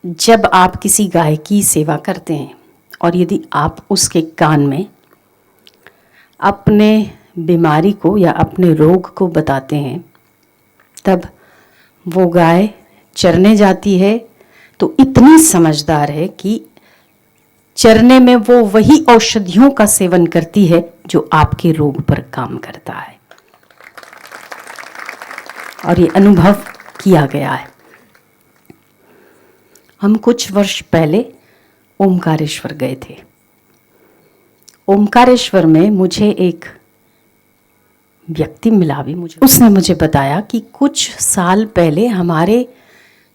जब आप किसी गाय की सेवा करते हैं और यदि आप उसके कान में अपने बीमारी को या अपने रोग को बताते हैं, तब वो गाय चरने जाती है तो इतनी समझदार है कि चरने में वो वही औषधियों का सेवन करती है जो आपके रोग पर काम करता है। और ये अनुभव किया गया है। हम कुछ वर्ष पहले ओमकारेश्वर गए थे। ओमकारेश्वर में मुझे एक व्यक्ति मिला भी, उसने मुझे बताया कि कुछ साल पहले हमारे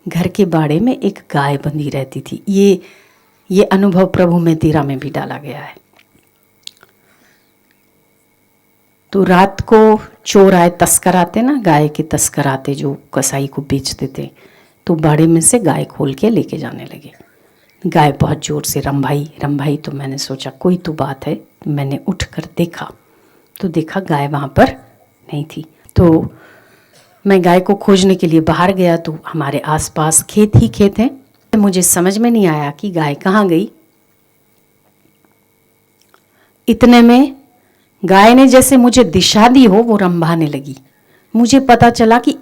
घर के बाड़े में एक गाय बंधी रहती थी। ये अनुभव प्रभु में तेरा में भी डाला गया है। तो रात को चोर आए, तस्कर आते ना, गाय के तस्कर आते जो कसाई को बेचते थे, तो बाड़े में से गाय खोल के लेके जाने लगे। गाय बहुत जोर से रंभाई। तो मैंने सोचा कोई तो बात है। मैंने उठकर देखा तो देखा गाय वहाँ पर नहीं थी। तो मैं गाय को खोजने के लिए बाहर गया तो हमारे आसपास खेत ही खेत हैं। मुझे समझ में नहीं आया कि गाय कहाँ गई। इतने में गाय ने जैसे मुझे दिशा दी हो, वो रंभाने लगी। मुझे पता चला कि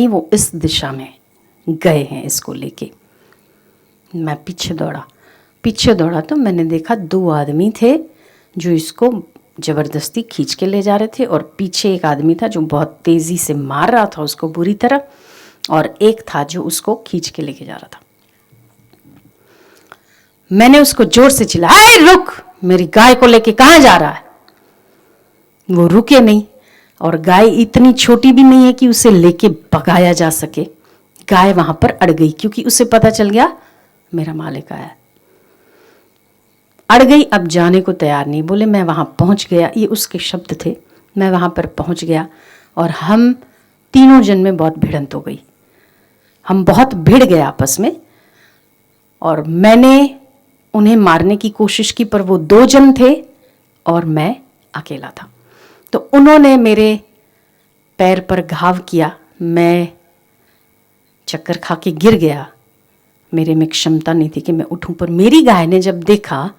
वो इस दिशा में गए हैं इसको लेके। मैं पीछे दौड़ा तो मैंने देखा 2 आदमी थे जो इसको ज़बरदस्ती खींच के ले जा रहे थे, और पीछे एक आदमी था जो बहुत तेज़ी से मार रहा था उसको बुरी तरह, और एक था जो उसको खींच के लेके जा रहा था। मैंने उसको जोर से चिल्लाया, रुक, मेरी गाय को लेके कहाँ जा रहा है। वो रुके नहीं, और गाय इतनी छोटी भी नहीं है कि उसे लेके भगाया जा सके। गाय वहां पर अड़ गई क्योंकि उसे पता चल गया मेरा मालिक आया। अड़ गई, अब जाने को तैयार नहीं। बोले मैं वहां पहुंच गया, ये उसके शब्द थे। मैं वहां पर पहुंच गया और हम तीनों जन में बहुत भिड़ंत हो गई। हम बहुत भिड़ गए आपस में, और मैंने उन्हें मारने की कोशिश की, पर वो 2 जन थे और मैं अकेला था। तो उन्होंने मेरे पैर पर घाव किया। मैं चक्कर खा के गिर गया। मेरे में क्षमता नहीं थी कि मैं उठूं, पर मेरी गाय ने जब देखा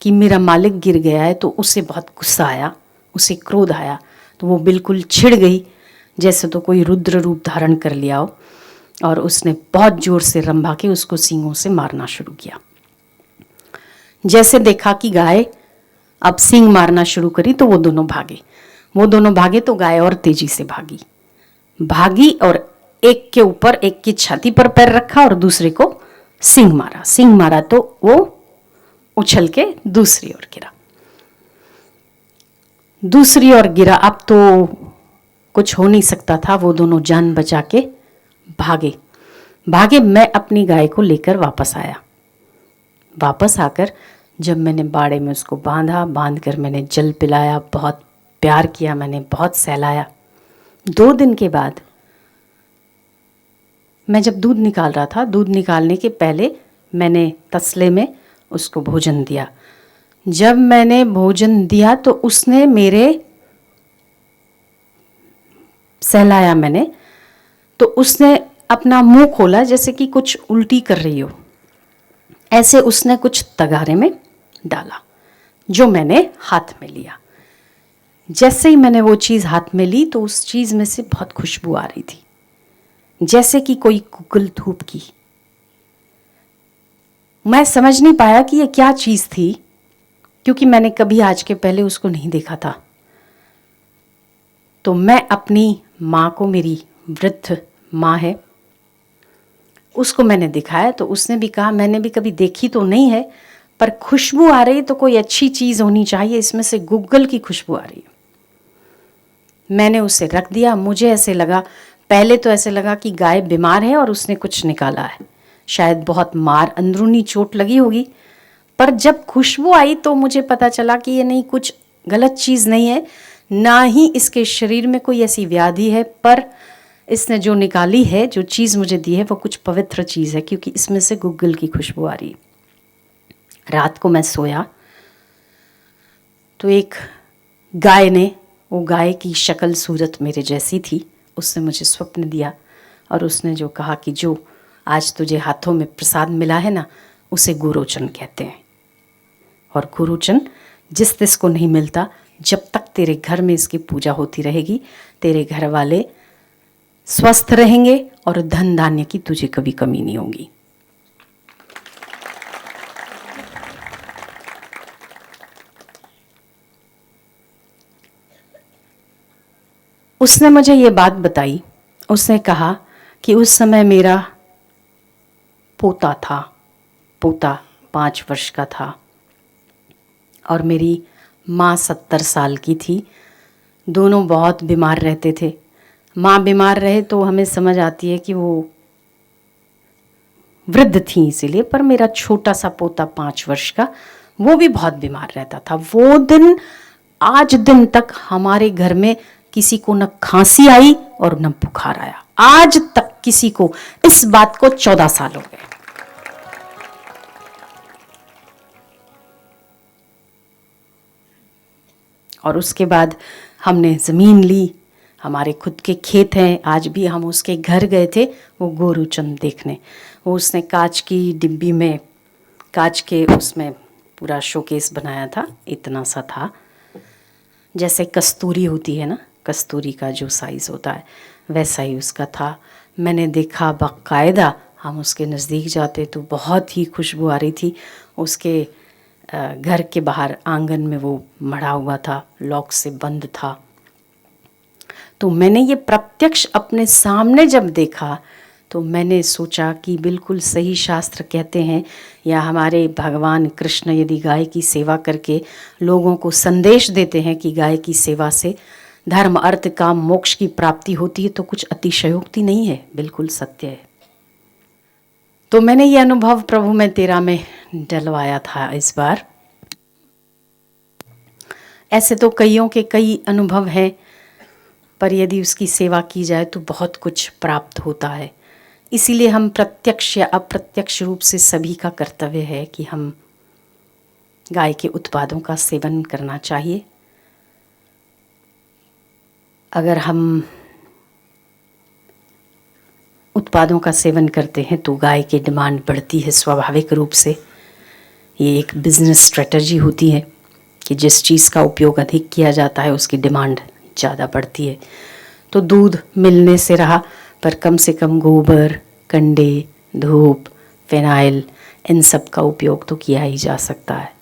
कि मेरा मालिक गिर गया है तो उसे बहुत गुस्सा आया, उसे क्रोध आया। तो वो बिल्कुल छिड़ गई, जैसे तो कोई रुद्र रूप धारण कर लिया हो, और उसने बहुत जोर से रंभा के उसको सींगों से मारना शुरू किया। जैसे देखा कि गाय अब सींग मारना शुरू करी तो वो दोनों भागे तो गाय और तेजी से भागी और एक के ऊपर एक की छाती पर पैर रखा और दूसरे को सींग मारा तो वो उछल के दूसरी ओर गिरा। अब तो कुछ हो नहीं सकता था। वो दोनों जान बचा के भागे। मैं अपनी गाय को लेकर वापस आकर जब मैंने बाड़े में उसको बांध कर मैंने जल पिलाया, बहुत प्यार किया, मैंने बहुत सहलाया। 2 दिन के बाद मैं जब दूध निकाल रहा था, दूध निकालने के पहले मैंने तसले में उसको भोजन दिया। जब मैंने भोजन दिया तो उसने मेरे सहलाया मैंने, तो उसने अपना मुंह खोला जैसे कि कुछ उल्टी कर रही हो। ऐसे उसने कुछ तगारे में डाला जो मैंने हाथ में लिया। जैसे ही मैंने वो चीज़ हाथ में ली तो उस चीज़ में से बहुत खुशबू आ रही थी, जैसे कि कोई गुग्गल धूप की। मैं समझ नहीं पाया कि ये क्या चीज़ थी, क्योंकि मैंने कभी आज के पहले उसको नहीं देखा था। तो मैं अपनी माँ को, मेरी वृद्ध माँ है, उसको मैंने दिखाया तो उसने भी कहा मैंने भी कभी देखी तो नहीं है, पर खुशबू आ रही तो कोई अच्छी चीज़ होनी चाहिए, इसमें से गुग्गल की खुशबू आ रही है। मैंने उसे रख दिया। मुझे ऐसे लगा, पहले तो ऐसे लगा कि गाय बीमार है और उसने कुछ निकाला है, शायद बहुत अंदरूनी चोट लगी होगी। पर जब खुशबू आई तो मुझे पता चला कि ये नहीं, कुछ गलत चीज़ नहीं है, ना ही इसके शरीर में कोई ऐसी व्याधि है, पर इसने जो निकाली है, जो चीज़ मुझे दी है, वो कुछ पवित्र चीज़ है, क्योंकि इसमें से गुग्गल की खुशबू आ रही। रात को मैं सोया तो एक गाय ने, वो गाय की शक्ल सूरत मेरे जैसी थी, उसने मुझे स्वप्न दिया और उसने जो कहा कि जो आज तुझे हाथों में प्रसाद मिला है ना, उसे गुरोचन कहते हैं। और गुरोचन जिस तिस को नहीं मिलता, जब तक तेरे घर में इसकी पूजा होती रहेगी, तेरे घर वाले स्वस्थ रहेंगे और धन धान्य की तुझे कभी कमी नहीं होगी। उसने मुझे ये बात बताई। उसने कहा कि उस समय मेरा पोता था, पोता 5 वर्ष का था और मेरी माँ 70 साल की थी। दोनों बहुत बीमार रहते थे। माँ बीमार रहे तो हमें समझ आती है कि वो वृद्ध थी इसीलिए, पर मेरा छोटा सा पोता 5 वर्ष का, वो भी बहुत बीमार रहता था। वो दिन आज दिन तक हमारे घर में किसी को न खांसी आई और न बुखार आया, आज तक किसी को। इस बात को 14 साल हो गए। और उसके बाद हमने ज़मीन ली, हमारे खुद के खेत हैं। आज भी हम उसके घर गए थे वो गोरूचंद देखने। वो उसने कांच की डिब्बी में, कांच के उसमें पूरा शोकेस बनाया था, इतना सा था, जैसे कस्तूरी होती है ना, कस्तूरी का जो साइज़ होता है वैसा ही उसका था। मैंने देखा बाकायदा, हम उसके नज़दीक जाते तो बहुत ही खुशबू आ रही थी। उसके घर के बाहर आंगन में वो मढ़ा हुआ था, लॉक से बंद था। तो मैंने ये प्रत्यक्ष अपने सामने जब देखा तो मैंने सोचा कि बिल्कुल सही शास्त्र कहते हैं, या हमारे भगवान कृष्ण यदि गाय की सेवा करके लोगों को संदेश देते हैं कि गाय की सेवा से धर्म अर्थ काम मोक्ष की प्राप्ति होती है, तो कुछ अतिशयोक्ति नहीं है, बिल्कुल सत्य है। तो मैंने ये अनुभव प्रभु मैं तेरा में डलवाया था इस बार। ऐसे तो कईयों के कई अनुभव हैं, पर यदि उसकी सेवा की जाए तो बहुत कुछ प्राप्त होता है। इसीलिए हम प्रत्यक्ष या अप्रत्यक्ष रूप से सभी का कर्तव्य है कि हम गाय के उत्पादों का सेवन करना चाहिए। अगर हम उत्पादों का सेवन करते हैं तो गाय की डिमांड बढ़ती है स्वाभाविक रूप से। ये एक बिजनेस स्ट्रेटजी होती है कि जिस चीज़ का उपयोग अधिक किया जाता है उसकी डिमांड ज़्यादा बढ़ती है। तो दूध मिलने से रहा, पर कम से कम गोबर, कंडे, धूप, फिनाइल, इन सब का उपयोग तो किया ही जा सकता है।